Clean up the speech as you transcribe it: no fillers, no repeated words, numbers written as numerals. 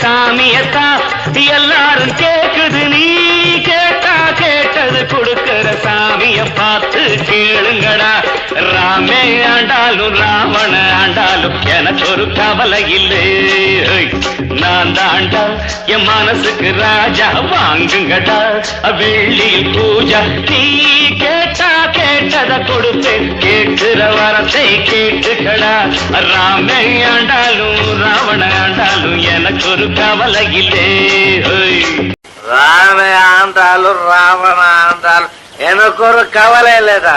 சாமியத்தான் எல்லாரும் கேக்குது. நீ கேட்டா கேட்டது கொடுக்கிற சாமிய பார்த்து கேளுங்கடா. ராமே ஆண்டாலும் ராவண ஆண்டாலும் எனக்கு ஒரு கவலை இல்லை. நான் தாண்டா என் மனசுக்கு ராஜா. வாங்குங்கடா வெள்ளியில் பூஜா. நீ கேட்டா கேட்டத கொடுப்பேன். கேட்கிற வரத்தை கேட்டுக்கடா. ராமே ஆண்டாலும் ராவண ஆண்டாலும் எனக்கு ஒரு கவலை இல்லை. ராமே ஆண்டாலும் ராவண ஆண்டாலும் எனக்கு ஒரு கவலை இல்லடா.